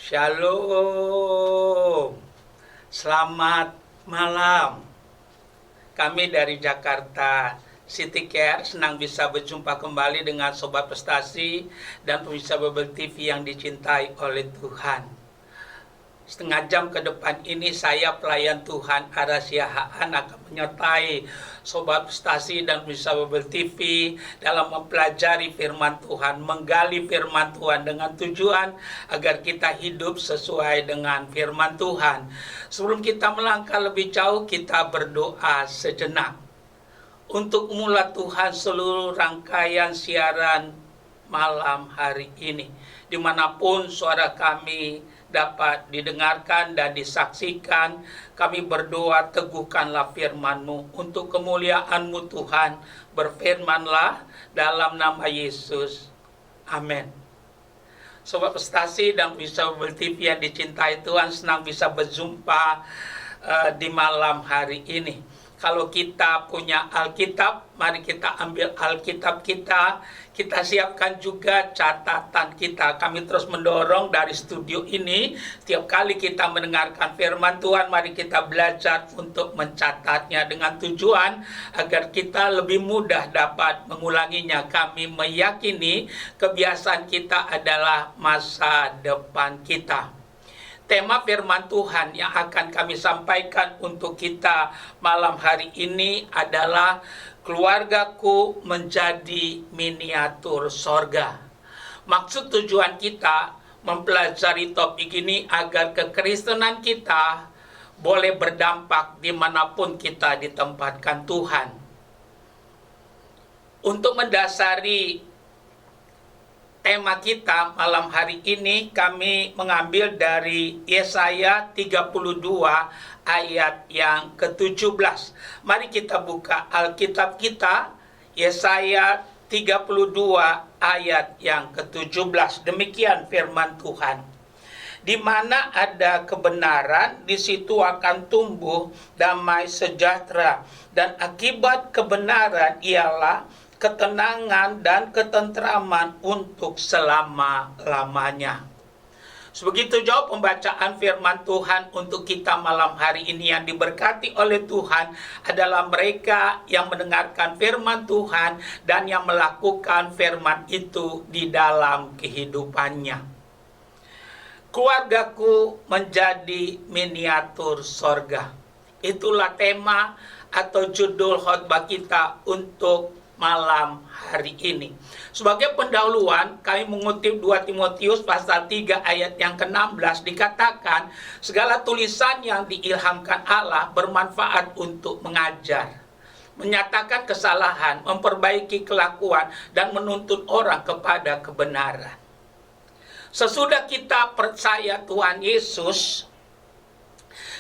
Shalom, selamat malam. Kami dari Jakarta City Care senang bisa berjumpa kembali dengan Sobat Prestasi dan pemirsa Bubble TV yang dicintai oleh Tuhan. Setengah jam ke depan ini saya pelayan Tuhan Arasia Haan akan menyertai Sobat Prestasi dan pemirsa Bubble TV dalam mempelajari firman Tuhan, menggali firman Tuhan dengan tujuan agar kita hidup sesuai dengan firman Tuhan. Sebelum kita melangkah lebih jauh, kita berdoa sejenak. Untuk mula Tuhan seluruh rangkaian siaran malam hari ini, dimanapun suara kami dapat didengarkan dan disaksikan, kami berdoa teguhkanlah firman-Mu untuk kemuliaan-Mu Tuhan. Berfirmanlah dalam nama Yesus. Amin. Sobat Prestasi dan pemirsa Bubble TV yang dicintai Tuhan, senang bisa berjumpa di malam hari ini. Kalau kita punya Alkitab, mari kita ambil Alkitab kita siapkan juga catatan kita. Kami terus mendorong dari studio ini, setiap kali kita mendengarkan firman Tuhan, mari kita belajar untuk mencatatnya dengan tujuan agar kita lebih mudah dapat mengulanginya. Kami meyakini kebiasaan kita adalah masa depan kita. Tema firman Tuhan yang akan kami sampaikan untuk kita malam hari ini adalah keluargaku menjadi miniatur sorga. Maksud tujuan kita mempelajari topik ini agar kekristenan kita boleh berdampak dimanapun kita ditempatkan Tuhan. Untuk mendasari tema kita malam hari ini, kami mengambil dari Yesaya 32 ayat yang ke-17. Mari kita buka Alkitab kita, Yesaya 32 ayat yang ke-17. Demikian firman Tuhan. Di mana ada kebenaran, di situ akan tumbuh damai sejahtera, dan akibat kebenaran ialah ketenangan dan ketentraman untuk selama-lamanya. Sebegitu jauh pembacaan firman Tuhan untuk kita malam hari ini. Yang diberkati oleh Tuhan adalah mereka yang mendengarkan firman Tuhan dan yang melakukan firman itu di dalam kehidupannya. Keluargaku menjadi miniatur sorga. Itulah tema atau judul khotbah kita untuk malam hari ini. Sebagai pendahuluan, kami mengutip 2 Timotius pasal 3 ayat yang ke-16, dikatakan segala tulisan yang diilhamkan Allah bermanfaat untuk mengajar, menyatakan kesalahan, memperbaiki kelakuan, dan menuntun orang kepada kebenaran. Sesudah kita percaya Tuhan Yesus,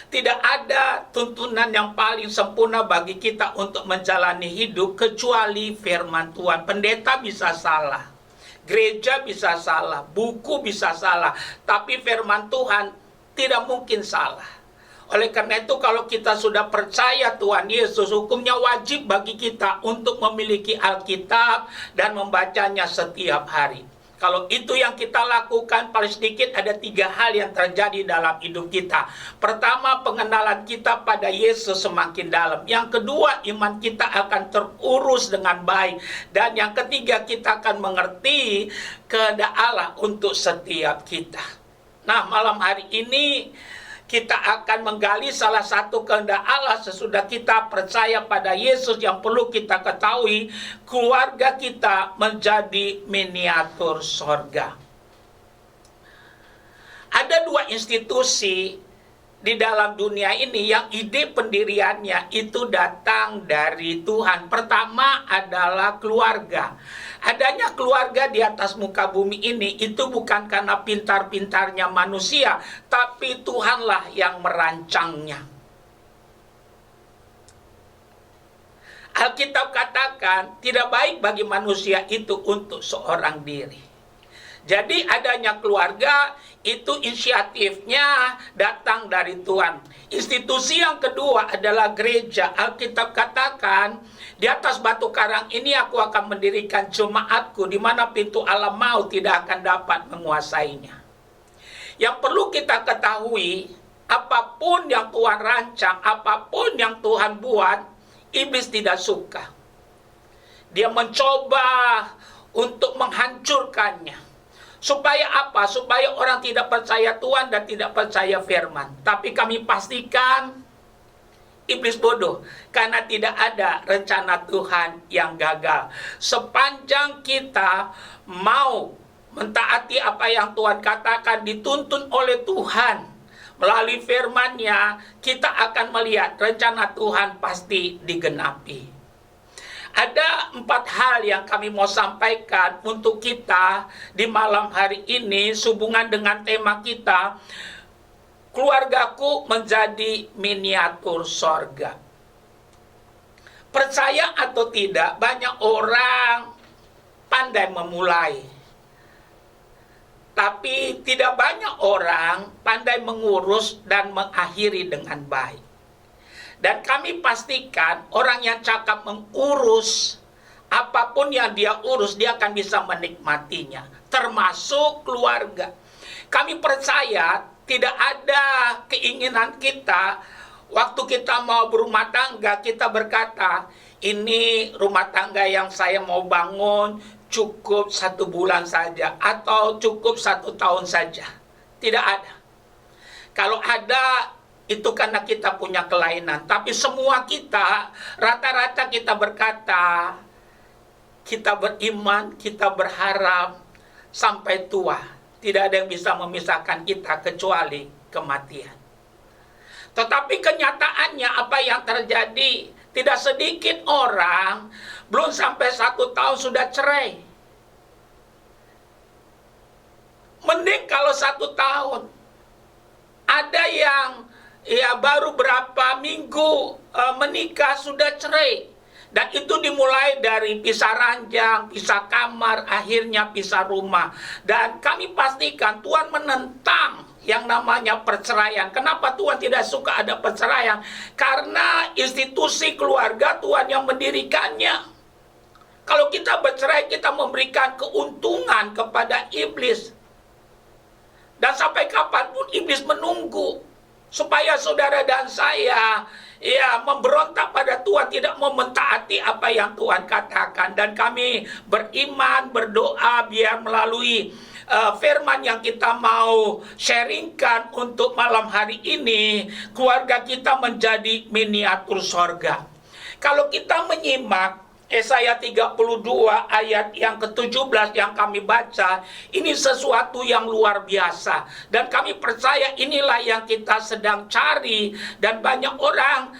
tidak ada tuntunan yang paling sempurna bagi kita untuk menjalani hidup kecuali firman Tuhan. Pendeta bisa salah, gereja bisa salah, buku bisa salah, tapi firman Tuhan tidak mungkin salah. Oleh karena itu, kalau kita sudah percaya Tuhan Yesus, hukumnya wajib bagi kita untuk memiliki Alkitab dan membacanya setiap hari. Kalau itu yang kita lakukan, paling sedikit ada 3 hal yang terjadi dalam hidup kita. Pertama, pengenalan kita pada Yesus semakin dalam. Yang kedua, iman kita akan terurus dengan baik. Dan yang ketiga, kita akan mengerti kehendak Allah untuk setiap kita. Nah, malam hari ini kita akan menggali salah satu kehendak Allah sesudah kita percaya pada Yesus. Yang perlu kita ketahui, keluarga kita menjadi miniatur sorga. Ada 2 institusi di dalam dunia ini yang ide pendiriannya itu datang dari Tuhan. Pertama adalah keluarga. Adanya keluarga di atas muka bumi ini itu bukan karena pintar-pintarnya manusia, tapi Tuhanlah yang merancangnya. Alkitab katakan tidak baik bagi manusia itu untuk seorang diri. Jadi adanya keluarga itu inisiatifnya datang dari Tuhan. Institusi yang kedua adalah gereja. Alkitab katakan, di atas batu karang ini aku akan mendirikan jemaatku, di mana pintu alam maut tidak akan dapat menguasainya. Yang perlu kita ketahui, apapun yang Tuhan rancang, apapun yang Tuhan buat, iblis tidak suka. Dia mencoba untuk menghancurkannya. Supaya apa? Supaya orang tidak percaya Tuhan dan tidak percaya firman. Tapi kami pastikan iblis bodoh, karena tidak ada rencana Tuhan yang gagal. Sepanjang kita mau mentaati apa yang Tuhan katakan, dituntun oleh Tuhan melalui firman-Nya, kita akan melihat rencana Tuhan pasti digenapi. Ada 4 hal yang kami mau sampaikan untuk kita di malam hari ini sehubungan dengan tema kita, keluargaku menjadi miniatur sorga. Percaya atau tidak, banyak orang pandai memulai, tapi tidak banyak orang pandai mengurus dan mengakhiri dengan baik. Dan kami pastikan orang yang cakap mengurus, apapun yang dia urus, dia akan bisa menikmatinya, termasuk keluarga. Kami percaya tidak ada keinginan kita, waktu kita mau berumah tangga, kita berkata, ini rumah tangga yang saya mau bangun cukup 1 bulan saja, atau cukup 1 tahun saja. Tidak ada. Kalau ada, itu karena kita punya kelainan. Tapi semua kita, rata-rata kita berkata, kita beriman, kita berharap sampai tua. Tidak ada yang bisa memisahkan kita kecuali kematian. Tetapi kenyataannya apa yang terjadi? Tidak sedikit orang belum sampai 1 tahun sudah cerai. Mending kalau 1 tahun. Ada yang baru berapa minggu menikah sudah cerai. Dan itu dimulai dari pisah ranjang, pisah kamar, akhirnya pisah rumah. Dan kami pastikan Tuhan menentang yang namanya perceraian. Kenapa Tuhan tidak suka ada perceraian? Karena institusi keluarga Tuhan yang mendirikannya. Kalau kita bercerai, kita memberikan keuntungan kepada iblis. Dan sampai kapanpun iblis menunggu supaya saudara dan saya memberontak pada Tuhan, tidak mau mentaati apa yang Tuhan katakan. Dan kami beriman, berdoa biar melalui firman yang kita mau sharingkan untuk malam hari ini, keluarga kita menjadi miniatur sorga. Kalau kita menyimak Yesaya 32 ayat yang ke-17 yang kami baca, ini sesuatu yang luar biasa. Dan kami percaya inilah yang kita sedang cari. Dan banyak orang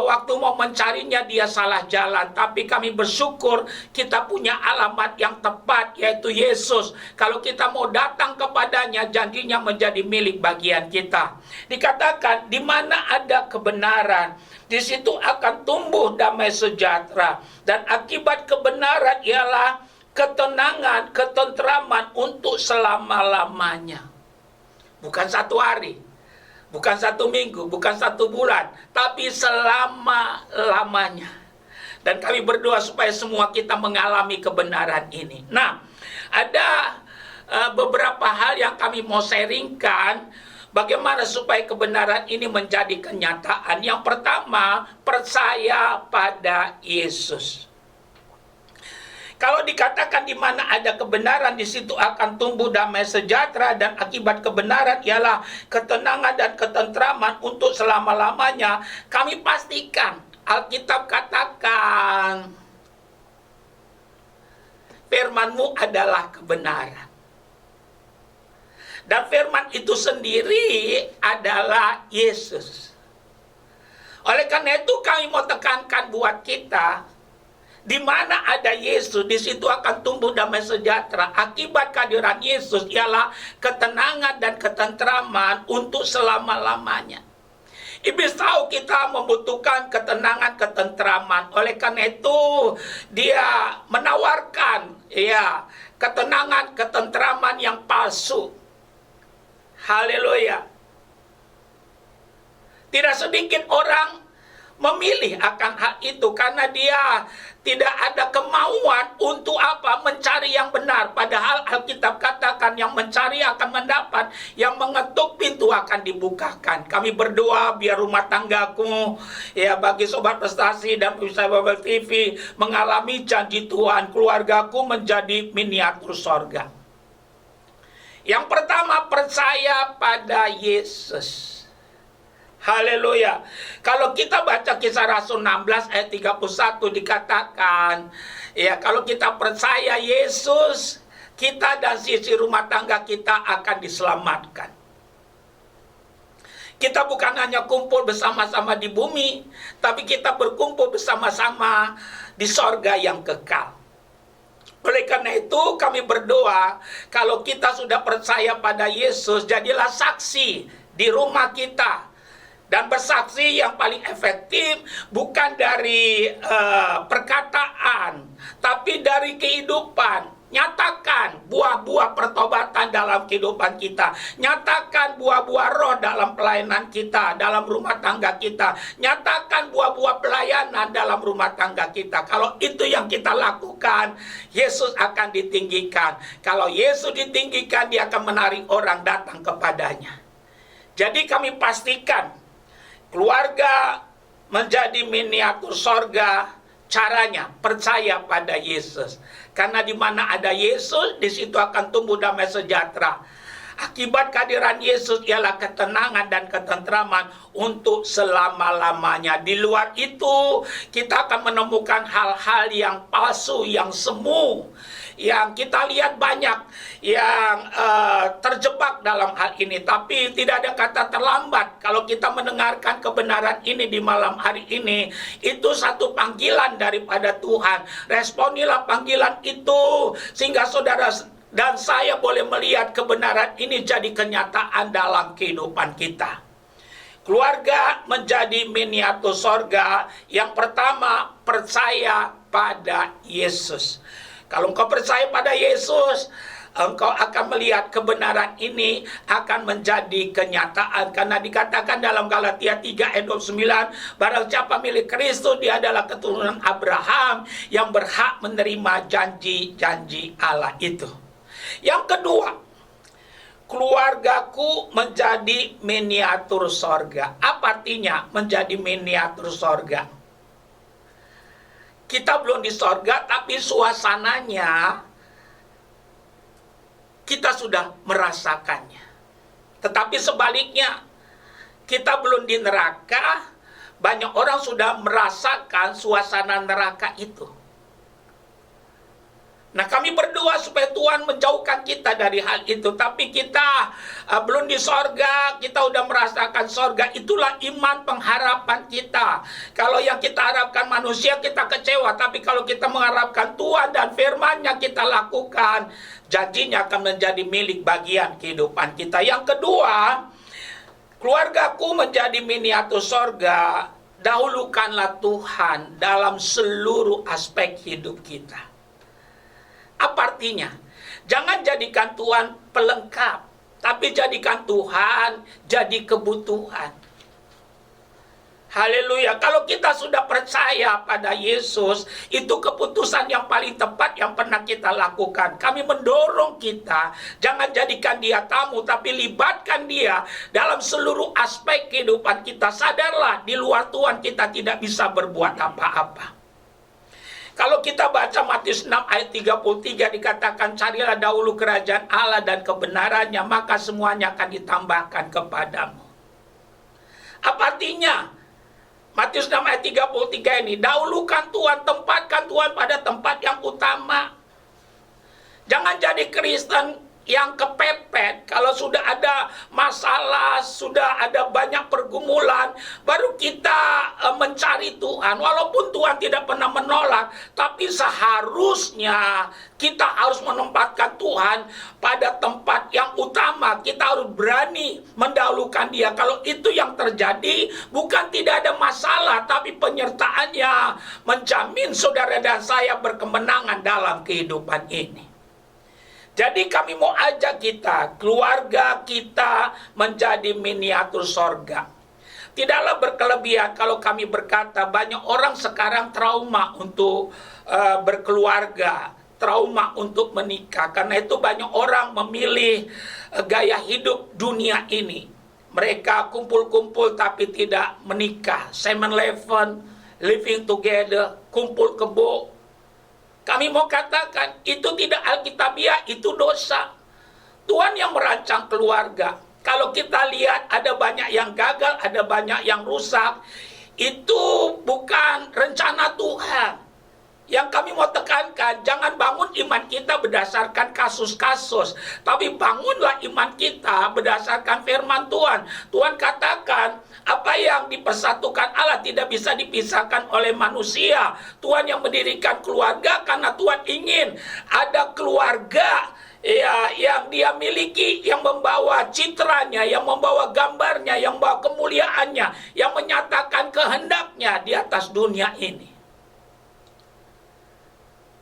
waktu mau mencarinya dia salah jalan. Tapi kami bersyukur kita punya alamat yang tepat, yaitu Yesus. Kalau kita mau datang kepadanya, janjinya menjadi milik bagian kita. Dikatakan, di mana ada kebenaran, di situ akan tumbuh damai sejahtera. Dan akibat kebenaran ialah ketenangan, ketentraman untuk selama-lamanya. Bukan 1 hari, bukan 1 minggu, bukan 1 bulan, tapi selama-lamanya. Dan kami berdoa supaya semua kita mengalami kebenaran ini. Nah, ada beberapa hal yang kami mau sharingkan, bagaimana supaya kebenaran ini menjadi kenyataan. Yang pertama, percaya pada Yesus. Kalau dikatakan di mana ada kebenaran, di situ akan tumbuh damai sejahtera, dan akibat kebenaran ialah ketenangan dan ketentraman untuk selama-lamanya. Kami pastikan Alkitab katakan, firman-Mu adalah kebenaran. Dan firman itu sendiri adalah Yesus. Oleh karena itu kami mau tekankan buat kita, di mana ada Yesus, di situ akan tumbuh damai sejahtera. Akibat kehadiran Yesus ialah ketenangan dan ketentraman untuk selama-lamanya. Iblis tahu kita membutuhkan ketenangan, ketentraman. Oleh karena itu dia menawarkan ketenangan, ketentraman yang palsu. Haleluya. Tidak sedikit orang memilih akan hal itu karena dia tidak ada kemauan untuk apa? Mencari yang benar. Padahal Alkitab katakan yang mencari akan mendapat, yang mengetuk pintu akan dibukakan. Kami berdoa biar rumah tanggaku, ya bagi Sobat Prestasi dan pemirsa Babel TV mengalami janji Tuhan, keluargaku menjadi miniatur sorga. Yang pertama, percaya pada Yesus. Haleluya. Kalau kita baca Kisah Rasul 16 ayat 31 dikatakan, ya kalau kita percaya Yesus, kita dan sisi rumah tangga kita akan diselamatkan. Kita bukan hanya kumpul bersama-sama di bumi, tapi kita berkumpul bersama-sama di sorga yang kekal. Oleh karena itu kami berdoa, kalau kita sudah percaya pada Yesus, jadilah saksi di rumah kita. Dan bersaksi yang paling efektif bukan dari perkataan, tapi dari kehidupan. Nyatakan buah-buah pertobatan dalam kehidupan kita. Nyatakan buah-buah roh dalam pelayanan kita, dalam rumah tangga kita. Nyatakan buah-buah pelayanan dalam rumah tangga kita. Kalau itu yang kita lakukan, Yesus akan ditinggikan. Kalau Yesus ditinggikan, dia akan menarik orang datang kepadanya. Jadi kami pastikan, keluarga menjadi miniatur sorga, caranya percaya pada Yesus. Karena di mana ada Yesus, di situ akan tumbuh damai sejahtera. Akibat kehadiran Yesus ialah ketenangan dan ketentraman untuk selama-lamanya. Di luar itu, kita akan menemukan hal-hal yang palsu, yang semu. Yang kita lihat banyak yang terjebak dalam hal ini. Tapi tidak ada kata terlambat. Kalau kita mendengarkan kebenaran ini di malam hari ini, itu satu panggilan daripada Tuhan. Responilah panggilan itu, sehingga saudara dan saya boleh melihat kebenaran ini jadi kenyataan dalam kehidupan kita. Keluarga menjadi miniatur sorga. Yang pertama, percaya pada Yesus. Kalau engkau percaya pada Yesus, engkau akan melihat kebenaran ini akan menjadi kenyataan. Karena dikatakan dalam Galatia 3 ayat 29, barang siapa milik Kristus, dia adalah keturunan Abraham yang berhak menerima janji-janji Allah itu. Yang kedua, keluargaku menjadi miniatur sorga. Apa artinya menjadi miniatur sorga? Kita belum di sorga, tapi suasananya kita sudah merasakannya. Tetapi sebaliknya, kita belum di neraka, banyak orang sudah merasakan suasana neraka itu. Nah, kami berdoa supaya Tuhan menjauhkan kita dari hal itu. Tapi kita belum di sorga, kita udah merasakan sorga. Itulah iman pengharapan kita. Kalau yang kita harapkan manusia, kita kecewa. Tapi kalau kita mengharapkan Tuhan dan firman-Nya kita lakukan, janjinya akan menjadi milik bagian kehidupan kita. Yang kedua, keluargaku menjadi miniatur sorga. Dahulukanlah Tuhan dalam seluruh aspek hidup kita. Apa artinya? Jangan jadikan Tuhan pelengkap, tapi jadikan Tuhan jadi kebutuhan. Haleluya. Kalau kita sudah percaya pada Yesus, itu keputusan yang paling tepat yang pernah kita lakukan. Kami mendorong kita, jangan jadikan dia tamu, tapi libatkan dia dalam seluruh aspek kehidupan kita. Sadarlah, di luar Tuhan kita tidak bisa berbuat apa-apa. Kalau kita baca Matius 6 ayat 33 dikatakan, carilah dahulu kerajaan Allah dan kebenarannya, maka semuanya akan ditambahkan kepadamu. Apa artinya? Matius 6 ayat 33 ini, dahulukan Tuhan, tempatkan Tuhan pada tempat yang utama. Jangan jadi Kristen yang kepepet. Kalau sudah ada masalah, sudah ada banyak pergumulan, baru kita mencari Tuhan. Walaupun Tuhan tidak pernah menolak, tapi seharusnya kita harus menempatkan Tuhan pada tempat yang utama. Kita harus berani mendahulukan dia. Kalau itu yang terjadi, bukan tidak ada masalah, tapi penyertaannya menjamin saudara dan saya berkemenangan dalam kehidupan ini. Jadi kami mau ajak kita, keluarga kita menjadi miniatur sorga. Tidaklah berkelebihan kalau kami berkata banyak orang sekarang trauma untuk berkeluarga, trauma untuk menikah. Karena itu banyak orang memilih gaya hidup dunia ini. Mereka kumpul-kumpul tapi tidak menikah. 7-Eleven, living together, kumpul kebo. Kami mau katakan itu tidak alkitabiah, itu dosa. Tuhan yang merancang keluarga. Kalau kita lihat ada banyak yang gagal, ada banyak yang rusak, itu bukan rencana Tuhan. Yang kami mau tekankan, jangan bangun iman kita berdasarkan kasus-kasus, tapi bangunlah iman kita berdasarkan firman Tuhan. Tuhan katakan, apa yang dipersatukan Allah tidak bisa dipisahkan oleh manusia. Tuhan yang mendirikan keluarga karena Tuhan ingin ada keluarga yang dia miliki, yang membawa citranya, yang membawa gambarnya, yang membawa kemuliaannya, yang menyatakan kehendaknya di atas dunia ini.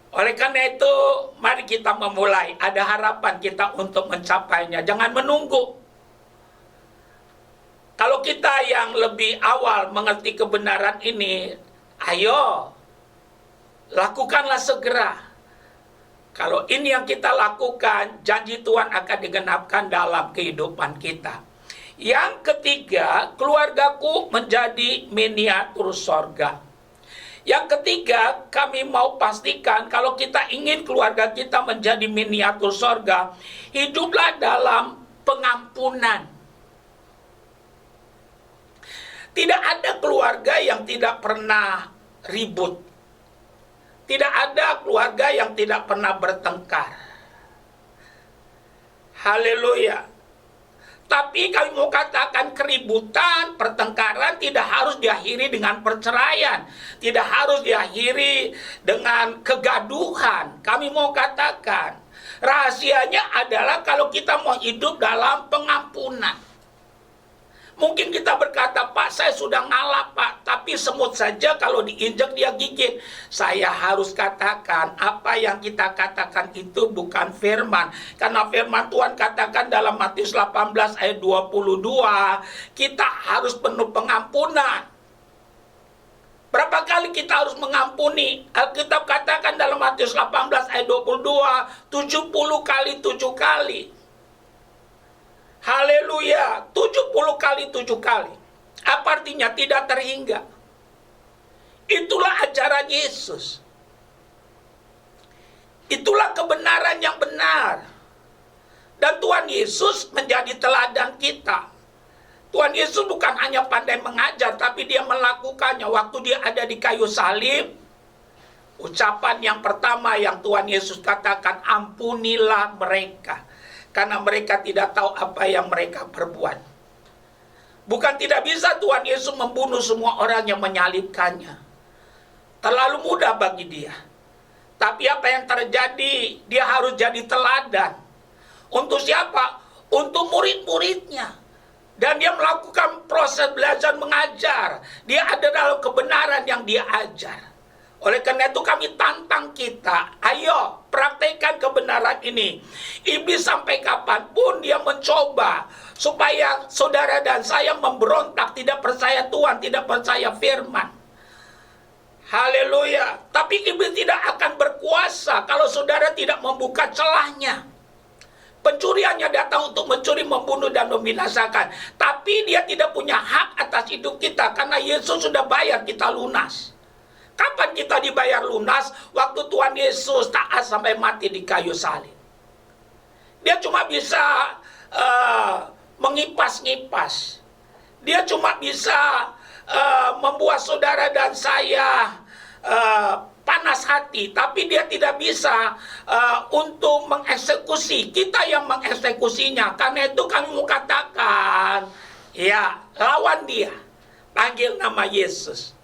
Oleh karena itu, mari kita memulai. Ada harapan kita untuk mencapainya. Jangan menunggu. Kalau kita yang lebih awal mengerti kebenaran ini, ayo, lakukanlah segera. Kalau ini yang kita lakukan, janji Tuhan akan digenapkan dalam kehidupan kita. Yang ketiga, keluargaku menjadi miniatur sorga. Yang ketiga, kami mau pastikan kalau kita ingin keluarga kita menjadi miniatur sorga, hiduplah dalam pengampunan. Tidak ada keluarga yang tidak pernah ribut. Tidak ada keluarga yang tidak pernah bertengkar. Haleluya. Tapi kami mau katakan keributan, pertengkaran tidak harus diakhiri dengan perceraian. Tidak harus diakhiri dengan kegaduhan. Kami mau katakan, rahasianya adalah kalau kita mau hidup dalam pengampunan. Mungkin kita berkata, Pak, saya sudah ngalah, Pak. Tapi semut saja kalau diinjak dia gigit. Saya harus katakan, apa yang kita katakan itu bukan firman. Karena firman Tuhan katakan dalam Matius 18 ayat 22, kita harus penuh pengampunan. Berapa kali kita harus mengampuni? Alkitab katakan dalam Matius 18 ayat 22, 70 kali 7 kali. Haleluya, 70 kali 7 kali. Apa artinya? Tidak terhingga. Itulah ajaran Yesus. Itulah kebenaran yang benar. Dan Tuhan Yesus menjadi teladan kita. Tuhan Yesus bukan hanya pandai mengajar, tapi dia melakukannya. Waktu dia ada di kayu salib, ucapan yang pertama yang Tuhan Yesus katakan, ampunilah mereka, karena mereka tidak tahu apa yang mereka perbuat. Bukan tidak bisa Tuhan Yesus membunuh semua orang yang menyalibkannya. Terlalu mudah bagi dia. Tapi apa yang terjadi, dia harus jadi teladan. Untuk siapa? Untuk murid-muridnya. Dan dia melakukan proses belajar mengajar. Dia ada dalam kebenaran yang dia ajar. Oleh karena itu kami tantang kita, ayo praktekkan kebenaran ini. Iblis sampai kapanpun dia mencoba supaya saudara dan saya memberontak, tidak percaya Tuhan, tidak percaya firman. Haleluya. Tapi iblis tidak akan berkuasa kalau saudara tidak membuka celahnya. Pencuriannya datang untuk mencuri, membunuh, dan membinasakan. Tapi dia tidak punya hak atas hidup kita karena Yesus sudah bayar kita lunas. Kapan kita dibayar lunas? Waktu Tuhan Yesus taat sampai mati di kayu salib. Dia cuma bisa mengipas-ngipas. Dia cuma bisa membuat saudara dan saya panas hati. Tapi dia tidak bisa untuk mengeksekusi. Kita yang mengeksekusinya. Karena itu kami mau katakan, ya, lawan dia. Panggil nama Yesus.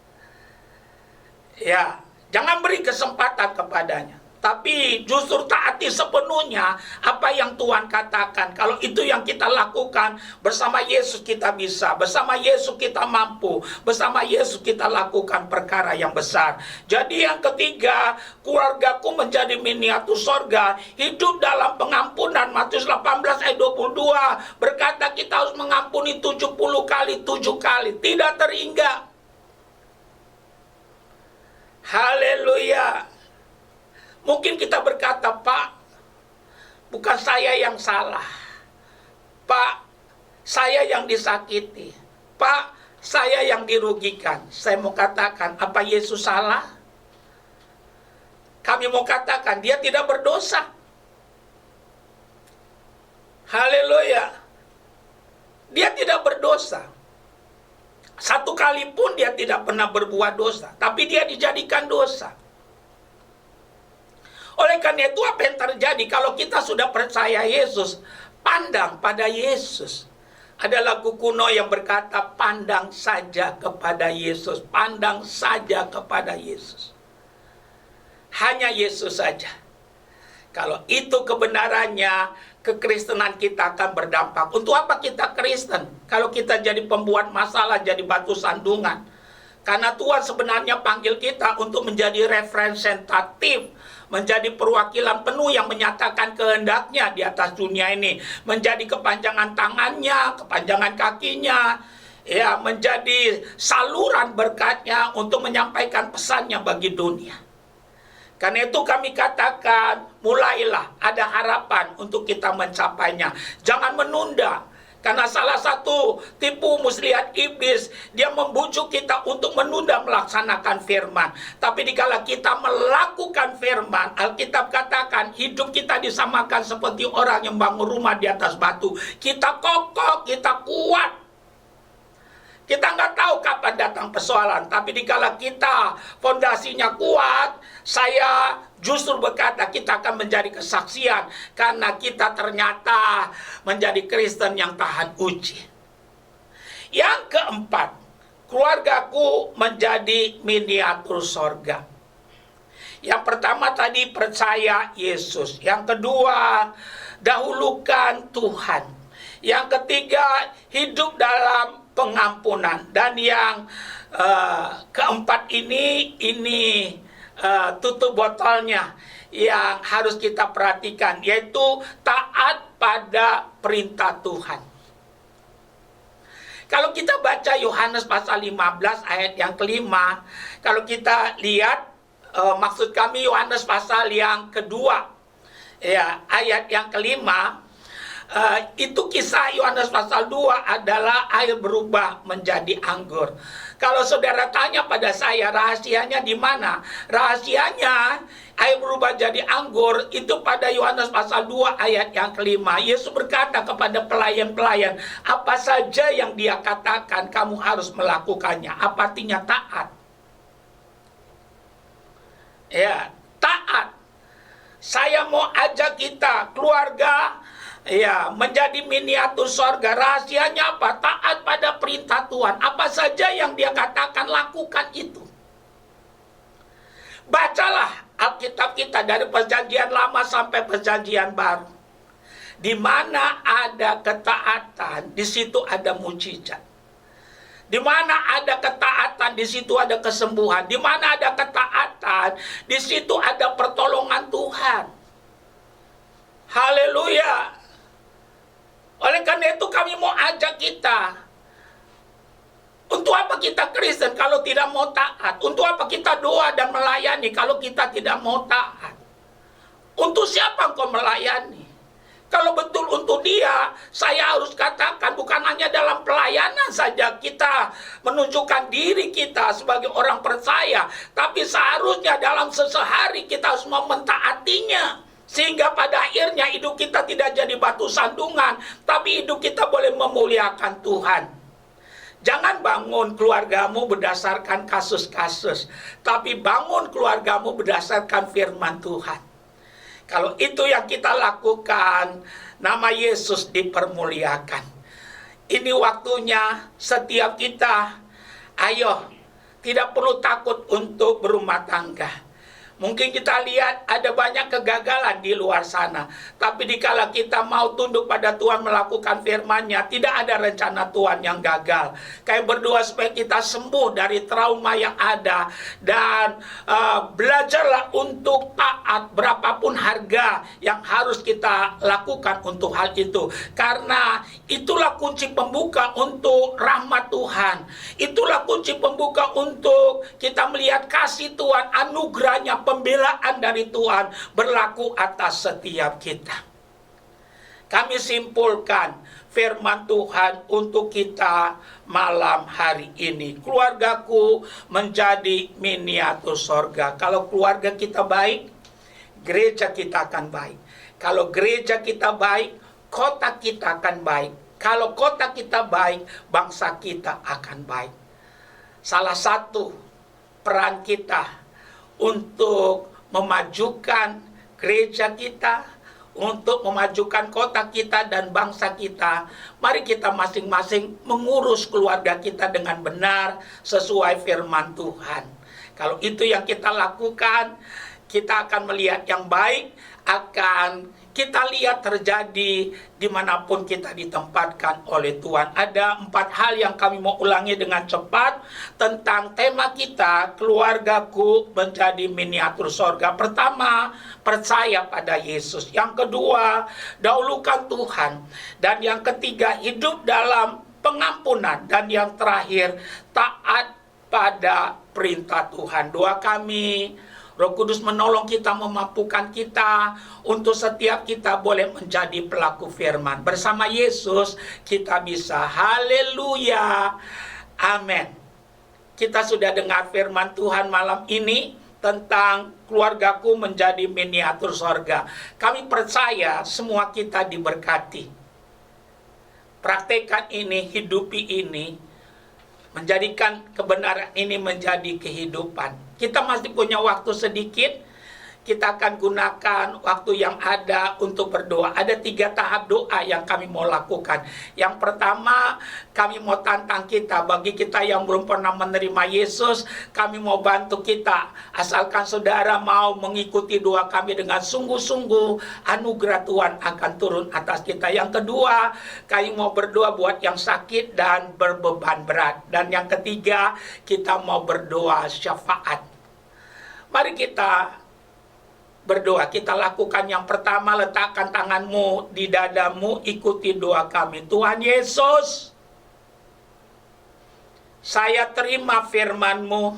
Ya, jangan beri kesempatan kepadanya. tapi justru taati sepenuhnya apa yang Tuhan katakan. Kalau itu yang kita lakukan, bersama Yesus kita bisa, bersama Yesus kita mampu, bersama Yesus kita lakukan perkara yang besar. Jadi yang ketiga, keluargaku menjadi miniatur sorga, hidup dalam pengampunan. Matius 18 ayat 22 berkata kita harus mengampuni 70 kali 7 kali, tidak terhingga. Haleluya. Mungkin kita berkata, Pak, bukan saya yang salah. Pak, saya yang disakiti. Pak, saya yang dirugikan. Saya mau katakan, apa Yesus salah? Kami mau katakan, dia tidak berdosa. Haleluya. Dia tidak berdosa. Satu kali pun dia tidak pernah berbuat dosa, tapi dia dijadikan dosa. Oleh karena itu apa yang terjadi kalau kita sudah percaya Yesus, pandang pada Yesus. Ada lagu kuno yang berkata, pandang saja kepada Yesus, pandang saja kepada Yesus. Hanya Yesus saja. Kalau itu kebenarannya, kekristenan kita akan berdampak. Untuk apa kita Kristen? Kalau kita jadi pembuat masalah, jadi batu sandungan. Karena Tuhan sebenarnya panggil kita untuk menjadi representatif, menjadi perwakilan penuh yang menyatakan kehendaknya di atas dunia ini, menjadi kepanjangan tangannya, kepanjangan kakinya, ya, menjadi saluran berkatnya untuk menyampaikan pesannya bagi dunia. Karena itu kami katakan, mulailah ada harapan untuk kita mencapainya. Jangan menunda. Karena salah satu tipu muslihat iblis, dia membujuk kita untuk menunda melaksanakan firman. Tapi dikala kita melakukan firman, Alkitab katakan hidup kita disamakan seperti orang yang bangun rumah di atas batu. Kita kokoh, kita kuat. Kita nggak tahu kapan datang persoalan, tapi dikala kita fondasinya kuat, saya justru berkata kita akan menjadi kesaksian karena kita ternyata menjadi Kristen yang tahan uji. Yang keempat, keluargaku menjadi miniatur sorga. Yang pertama tadi percaya Yesus. Yang kedua, dahulukan Tuhan. Yang ketiga, hidup dalam pengampunan. Dan yang keempat ini tutup botolnya yang harus kita perhatikan, yaitu taat pada perintah Tuhan. Kalau kita baca Yohanes pasal 15 ayat yang kelima, kalau kita lihat, maksud kami Yohanes pasal yang kedua, ya, ayat yang kelima, itu kisah Yohanes pasal 2 adalah air berubah menjadi anggur. Kalau saudara tanya pada saya, rahasianya di mana? Rahasianya air berubah jadi anggur itu pada Yohanes pasal 2 ayat yang kelima. Yesus berkata kepada pelayan-pelayan, apa saja yang dia katakan kamu harus melakukannya. Apa artinya taat? Ya, taat. Saya mau ajak kita, keluarga, ya, menjadi miniatur sorga. Rahasianya apa? Taat pada perintah Tuhan. Apa saja yang dia katakan, lakukan itu. Bacalah Alkitab kita dari perjanjian lama sampai perjanjian baru. Di mana ada ketaatan, di situ ada mujizat. Di mana ada ketaatan, di situ ada kesembuhan. Di mana ada ketaatan, di situ ada pertolongan Tuhan. Haleluya. Oleh karena itu kami mau ajak kita, untuk apa kita Kristen kalau tidak mau taat? Untuk apa kita doa dan melayani kalau kita tidak mau taat? Untuk siapa engkau melayani? Kalau betul untuk dia, saya harus katakan bukan hanya dalam pelayanan saja kita menunjukkan diri kita sebagai orang percaya, tapi seharusnya dalam sehari kita harus mentaatinya. Sehingga pada akhirnya hidup kita tidak jadi batu sandungan, tapi hidup kita boleh memuliakan Tuhan. Jangan bangun keluargamu berdasarkan kasus-kasus, tapi bangun keluargamu berdasarkan firman Tuhan. Kalau itu yang kita lakukan, nama Yesus dipermuliakan. Ini waktunya setiap kita, ayo, tidak perlu takut untuk berumah tangga. Mungkin kita lihat ada banyak kegagalan di luar sana. Tapi dikala kita mau tunduk pada Tuhan melakukan firman-Nya, tidak ada rencana Tuhan yang gagal. Kayak berdoa supaya kita sembuh dari trauma yang ada. Dan belajarlah untuk taat berapapun harga yang harus kita lakukan untuk hal itu. Karena itulah kunci pembuka untuk rahmat Tuhan. Itulah kunci pembuka untuk kita melihat kasih Tuhan, anugerahnya, pembelaan dari Tuhan berlaku atas setiap kita. Kami simpulkan firman Tuhan untuk kita malam hari ini. Keluargaku menjadi miniatur sorga. Kalau keluarga kita baik, gereja kita akan baik. Kalau gereja kita baik, kota kita akan baik. Kalau kota kita baik, bangsa kita akan baik. Salah satu peran kita untuk memajukan gereja kita, untuk memajukan kota kita dan bangsa kita, mari kita masing-masing mengurus keluarga kita dengan benar sesuai firman Tuhan. Kalau itu yang kita lakukan, kita akan melihat yang baik, akan kita lihat terjadi dimanapun kita ditempatkan oleh Tuhan. Ada 4 hal yang kami mau ulangi dengan cepat tentang tema kita, keluargaku menjadi miniatur sorga. Pertama, percaya pada Yesus. Yang kedua, dahulukan Tuhan. Dan yang ketiga, hidup dalam pengampunan. Dan yang terakhir, taat pada perintah Tuhan. Doa kami, Roh Kudus menolong kita, memampukan kita untuk setiap kita boleh menjadi pelaku firman. Bersama Yesus kita bisa. Haleluya. Amin. Kita sudah dengar firman Tuhan malam ini tentang keluargaku menjadi miniatur sorga. Kami percaya semua kita diberkati. Praktekkan ini, hidupi ini, menjadikan kebenaran ini menjadi kehidupan. Kita masih punya waktu sedikit. Kita akan gunakan waktu yang ada untuk berdoa. Ada 3 tahap doa yang kami mau lakukan. Yang pertama, kami mau tantang kita. Bagi kita yang belum pernah menerima Yesus, kami mau bantu kita. Asalkan saudara mau mengikuti doa kami dengan sungguh-sungguh, anugerah Tuhan akan turun atas kita. Yang kedua, kami mau berdoa buat yang sakit dan berbeban berat. Dan yang ketiga, kita mau berdoa syafaat. Mari kita berdoa. Kita lakukan yang pertama, letakkan tanganmu di dadamu, ikuti doa kami. Tuhan Yesus, saya terima firman-Mu.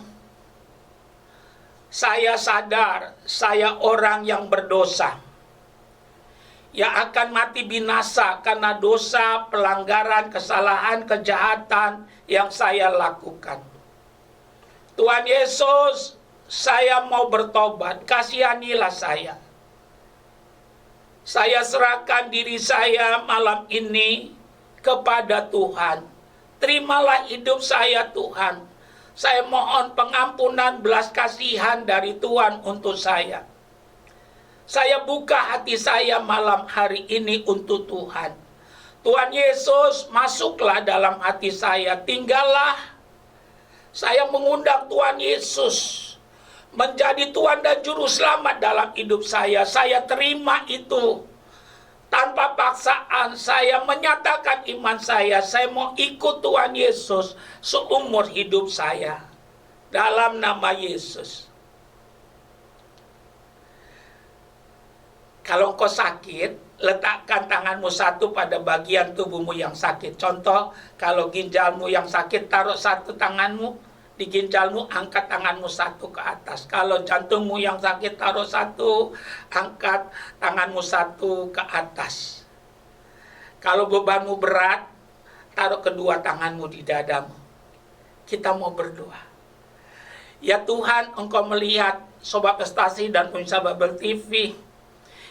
Saya sadar saya orang yang berdosa, yang akan mati binasa karena dosa, pelanggaran, kesalahan, kejahatan yang saya lakukan. Tuhan Yesus, saya mau bertobat, kasihanilah saya. Saya serahkan diri saya malam ini kepada Tuhan. Terimalah hidup saya Tuhan. Saya mohon pengampunan, belas kasihan dari Tuhan untuk saya. Saya buka hati saya malam hari ini untuk Tuhan. Tuhan Yesus, masuklah dalam hati saya, tinggallah. Saya mengundang Tuhan Yesus menjadi Tuhan dan Juru Selamat dalam hidup saya. Saya terima itu. Tanpa paksaan, saya menyatakan iman saya. Saya mau ikut Tuhan Yesus seumur hidup saya. Dalam nama Yesus. Kalau engkau sakit, letakkan tanganmu satu pada bagian tubuhmu yang sakit. Contoh, kalau ginjalmu yang sakit, taruh satu tanganmu di ginjalmu, angkat tanganmu satu ke atas. Kalau jantungmu yang sakit, taruh satu, angkat tanganmu satu ke atas. Kalau bebanmu berat, taruh kedua tanganmu di dadamu. Kita mau berdoa. Ya Tuhan, Engkau melihat Sobat Prestasi dan pemirsa Babel TV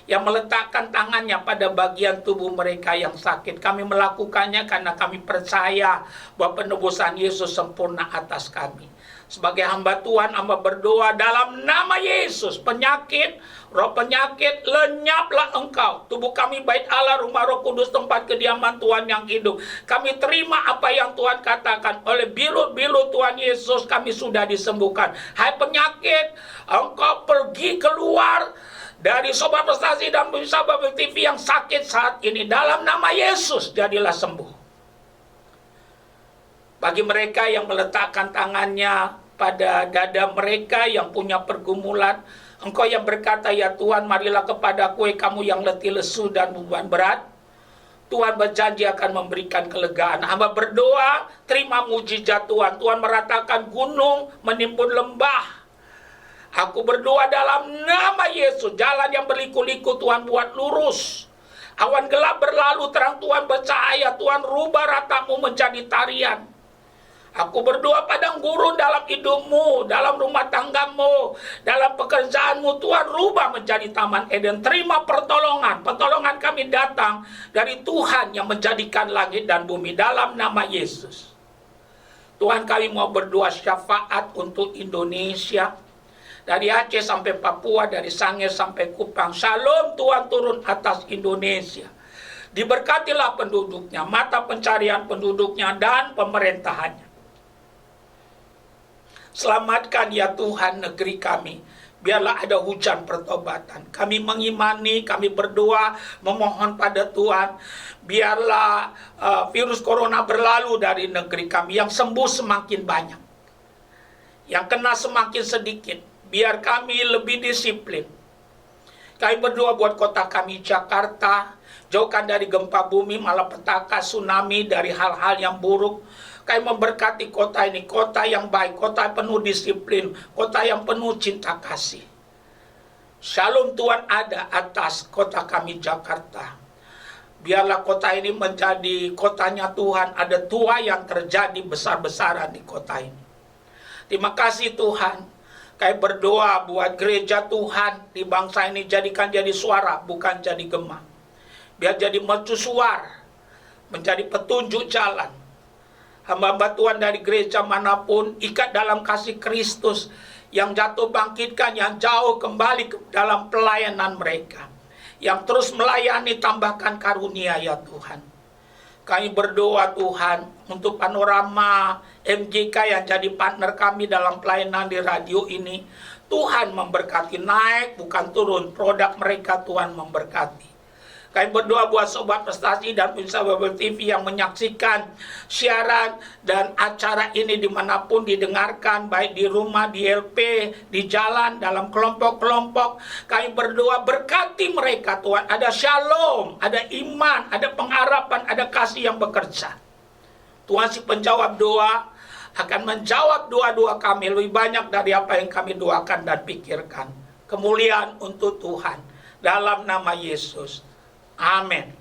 yang meletakkan tangannya pada bagian tubuh mereka yang sakit. Kami melakukannya karena kami percaya bahwa penebusan Yesus sempurna atas kami. Sebagai hamba Tuhan, hamba berdoa dalam nama Yesus, penyakit, roh penyakit, lenyaplah engkau. Tubuh kami bait Allah, rumah Roh Kudus, tempat kediaman Tuhan yang hidup. Kami terima apa yang Tuhan katakan. Oleh bilut-bilut Tuhan Yesus kami sudah disembuhkan. Hai penyakit, engkau pergi keluar dari Sobat Prestasi dan Sahabat TV yang sakit saat ini. Dalam nama Yesus, jadilah sembuh. Bagi mereka yang meletakkan tangannya pada dada mereka yang punya pergumulan, engkau yang berkata, ya Tuhan, marilah kepadaku kamu yang letih lesu dan beban berat. Tuhan berjanji akan memberikan kelegaan. Hamba berdoa, terima mujizat Tuhan. Tuhan meratakan gunung, menimbun lembah. Aku berdoa dalam nama Yesus, jalan yang berliku-liku Tuhan buat lurus. Awan gelap berlalu, terang Tuhan bercahaya. Tuhan rubah ratamu menjadi tarian. Aku berdoa padang gurun dalam hidupmu, dalam rumah tanggamu, dalam pekerjaanmu. Tuhan rubah menjadi taman Eden. Terima pertolongan. Pertolongan kami datang dari Tuhan yang menjadikan langit dan bumi. Dalam nama Yesus. Tuhan, kami mau berdoa syafaat untuk Indonesia. Dari Aceh sampai Papua, dari Sangir sampai Kupang. Shalom Tuhan turun atas Indonesia. Diberkatilah penduduknya, mata pencarian penduduknya, dan pemerintahannya. Selamatkan ya Tuhan negeri kami. Biarlah ada hujan pertobatan. Kami mengimani, kami berdoa, memohon pada Tuhan. Biarlah virus corona berlalu dari negeri kami. Yang sembuh semakin banyak, yang kena semakin sedikit. Biar kami lebih disiplin. Kami berdoa buat kota kami Jakarta. Jauhkan dari gempa bumi, malapetaka, tsunami, dari hal-hal yang buruk. Kami memberkati kota ini, kota yang baik, kota penuh disiplin, kota yang penuh cinta kasih. Shalom Tuhan ada atas kota kami Jakarta. Biarlah kota ini menjadi kotanya Tuhan, ada tua yang terjadi besar-besaran di kota ini. Terima kasih Tuhan. Kami berdoa buat gereja Tuhan di bangsa ini, jadikan jadi suara, bukan jadi gema. Biar jadi mercusuar, menjadi petunjuk jalan. Hamba-hamba Tuhan dari gereja manapun, ikat dalam kasih Kristus, yang jatuh bangkitkan, yang jauh kembali ke dalam pelayanan mereka. Yang terus melayani, tambahkan karunia ya Tuhan. Kami berdoa Tuhan untuk Panorama MJK yang jadi partner kami dalam pelayanan di radio ini. Tuhan memberkati, naik bukan turun, produk mereka Tuhan memberkati. Kami berdoa buat Sobat Prestasi dan Sahabat TV yang menyaksikan siaran dan acara ini dimanapun didengarkan, baik di rumah, di LP, di jalan, dalam kelompok-kelompok. Kami berdoa berkati mereka Tuhan. Ada shalom, ada iman, ada pengharapan, ada kasih yang bekerja. Tuhan si penjawab doa akan menjawab doa-doa kami lebih banyak dari apa yang kami doakan dan pikirkan. Kemuliaan untuk Tuhan. Dalam nama Yesus. Amin.